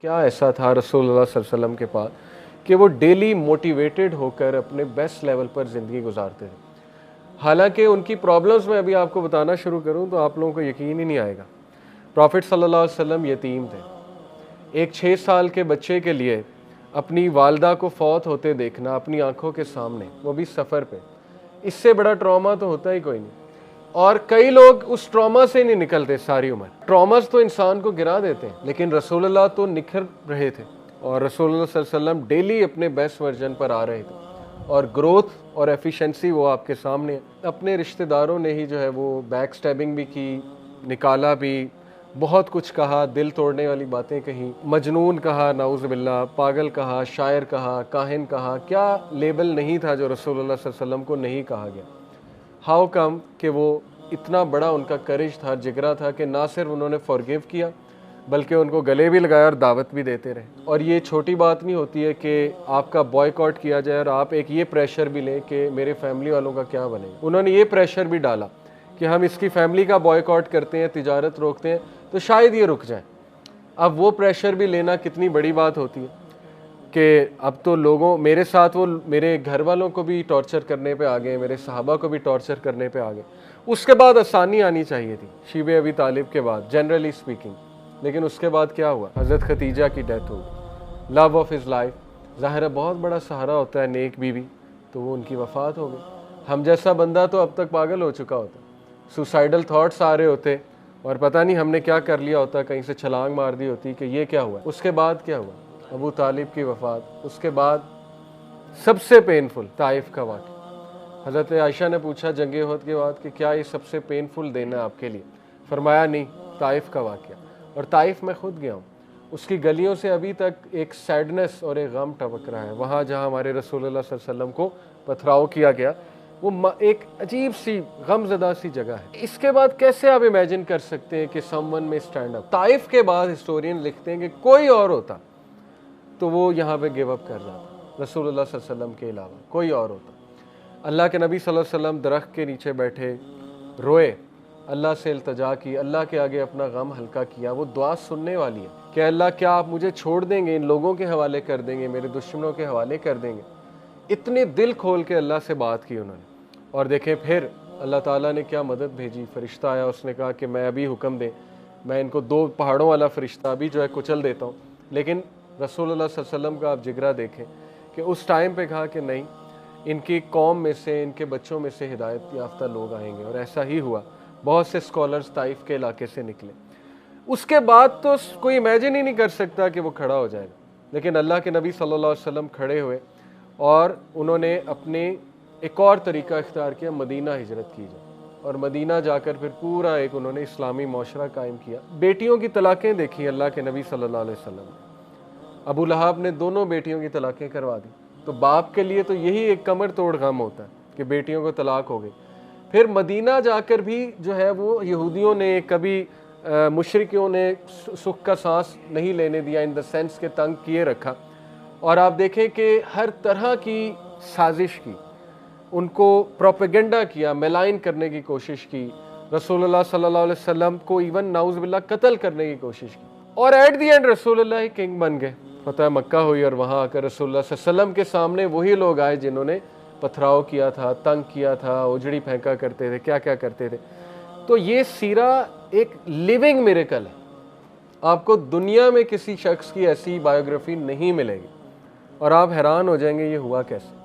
کیا ایسا تھا رسول اللہ صلی اللہ علیہ وسلم کے پاس کہ وہ ڈیلی موٹیویٹڈ ہو کر اپنے بیسٹ لیول پر زندگی گزارتے تھے. حالانکہ ان کی پرابلمز میں ابھی آپ کو بتانا شروع کروں تو آپ لوگوں کو یقین ہی نہیں آئے گا. پروفٹ صلی اللہ علیہ وسلم یتیم تھے. ایک 6 سال کے بچے کے لیے اپنی والدہ کو فوت ہوتے دیکھنا اپنی آنکھوں کے سامنے، وہ بھی سفر پہ، اس سے بڑا ٹراما تو ہوتا ہی کوئی نہیں. اور کئی لوگ اس ٹراما سے نہیں نکلتے ساری عمر. ٹراماز تو انسان کو گرا دیتے ہیں، لیکن رسول اللہ تو نکھر رہے تھے اور رسول اللہ صلی اللہ علیہ وسلم ڈیلی اپنے بیسٹ ورژن پر آ رہے تھے اور گروتھ اور ایفیشنسی وہ آپ کے سامنے ہے. اپنے رشتہ داروں نے ہی جو ہے وہ بیک سٹیبنگ بھی کی، نکالا بھی، بہت کچھ کہا، دل توڑنے والی باتیں کہیں، مجنون کہا، نعوذ باللہ، پاگل کہا، شاعر کہا، کاہن کہا. کیا لیبل نہیں تھا جو رسول اللہ صلی اللہ علیہ وسلم کو نہیں کہا گیا. ہاؤ کم کہ وہ اتنا بڑا ان کا کرج تھا، جگرا تھا کہ نہ صرف انہوں نے فورگیو کیا بلکہ ان کو گلے بھی لگایا اور دعوت بھی دیتے رہے. اور یہ چھوٹی بات نہیں ہوتی ہے کہ آپ کا بوائے کیا جائے اور آپ ایک یہ پریشر بھی لیں کہ میرے فیملی والوں کا کیا بنے. انہوں نے یہ پریشر بھی ڈالا کہ ہم اس کی فیملی کا بوائے کرتے ہیں، تجارت روکتے ہیں تو شاید یہ رک جائیں. اب وہ پریشر بھی لینا کتنی بڑی بات ہوتی ہے کہ اب تو لوگوں میرے ساتھ وہ میرے گھر والوں کو بھی ٹارچر کرنے پہ آ گئے، میرے صحابہ کو بھی ٹارچر کرنے پہ آ گئے. اس کے بعد آسانی آنی چاہیے تھی شیب ابی طالب کے بعد، جنرلی اسپیکنگ. لیکن اس کے بعد کیا ہوا؟ حضرت خدیجہ کی ڈیتھ ہو گئی، لو آف ہز لائف. ظاہر ہے بہت بڑا سہارا ہوتا ہے نیک بیوی، تو وہ ان کی وفات ہو گئی. ہم جیسا بندہ تو اب تک پاگل ہو چکا ہوتا، سوسائڈل تھاٹس آ رہے ہوتے اور پتہ نہیں ہم نے کیا کر لیا ہوتا، کہیں سے چھلانگ مار دی ہوتی کہ یہ کیا ہوا. اس کے بعد کیا ہوا؟ ابو طالب کی وفات. اس کے بعد سب سے پینفل طائف کا واقعہ. حضرت عائشہ نے پوچھا جنگ احد کے بعد کہ کیا یہ سب سے پینفل دن ہے آپ کے لیے؟ فرمایا نہیں، طائف کا واقعہ. اور طائف میں خود گیا ہوں، اس کی گلیوں سے ابھی تک ایک سیڈنس اور ایک غم ٹپک رہا ہے. وہاں جہاں ہمارے رسول اللہ صلی اللہ علیہ وسلم کو پتھراؤ کیا گیا، وہ ایک عجیب سی غم زدہ سی جگہ ہے. اس کے بعد کیسے آپ امیجن کر سکتے ہیں کہ سم ون میں اسٹینڈ اپ؟ طائف کے بعد ہسٹورین لکھتے ہیں کہ کوئی اور ہوتا تو وہ یہاں پہ گیو اپ کر جاتا، رسول اللہ صلی اللہ علیہ وسلم کے علاوہ کوئی اور ہوتا. اللہ کے نبی صلی اللہ علیہ وسلم درخت کے نیچے بیٹھے روئے، اللہ سے التجا کی، اللہ کے آگے اپنا غم ہلکا کیا. وہ دعا سننے والی ہے کہ اللہ کیا آپ مجھے چھوڑ دیں گے، ان لوگوں کے حوالے کر دیں گے، میرے دشمنوں کے حوالے کر دیں گے. اتنے دل کھول کے اللہ سے بات کی انہوں نے. اور دیکھیں پھر اللہ تعالیٰ نے کیا مدد بھیجی. فرشتہ آیا، اس نے کہا کہ میں ابھی حکم دیں، میں ان کو 2 پہاڑوں والا فرشتہ ابھی جو ہے کچل دیتا ہوں. لیکن رسول اللہ صلی اللہ علیہ وسلم کا آپ جگرا دیکھیں کہ اس ٹائم پہ کہا کہ نہیں، ان کی قوم میں سے، ان کے بچوں میں سے ہدایت یافتہ لوگ آئیں گے. اور ایسا ہی ہوا. بہت سے اسکالرز طائف کے علاقے سے نکلے. اس کے بعد تو کوئی امیجن ہی نہیں کر سکتا کہ وہ کھڑا ہو جائے گا. لیکن اللہ کے نبی صلی اللہ علیہ وسلم کھڑے ہوئے اور انہوں نے اپنے ایک اور طریقہ اختیار کیا، مدینہ ہجرت کی جائے. اور مدینہ جا کر پھر پورا ایک انہوں نے اسلامی معاشرہ قائم کیا. بیٹیوں کی طلاقیں دیکھی اللہ کے نبی صلی اللہ علیہ وسلم نے. ابو لہب نے دونوں بیٹیوں کی طلاقیں کروا دی. تو باپ کے لیے تو یہی ایک کمر توڑ غم ہوتا ہے کہ بیٹیوں کو طلاق ہو گئی. پھر مدینہ جا کر بھی جو ہے وہ یہودیوں نے کبھی مشرکیوں نے سکھ کا سانس نہیں لینے دیا، ان دا سینس کے تنگ کیے رکھا. اور آپ دیکھیں کہ ہر طرح کی سازش کی، ان کو پروپیگنڈا کیا، میلائن کرنے کی کوشش کی، رسول اللہ صلی اللہ علیہ وسلم کو ایون نعوذ باللہ قتل کرنے کی کوشش کی. اور ایٹ دی اینڈ رسول اللہ ہی کنگ بن گئے. فتح مکہ ہوئی اور وہاں آ کر رسول اللہ صلی اللہ علیہ وسلم کے سامنے وہی لوگ آئے جنہوں نے پتھراؤ کیا تھا، تنگ کیا تھا، اجڑی پھینکا کرتے تھے، کیا کیا کرتے تھے. تو یہ سیرہ ایک لیونگ میریکل ہے. آپ کو دنیا میں کسی شخص کی ایسی بایوگرافی نہیں ملے گی اور آپ حیران ہو جائیں گے یہ ہوا کیسے.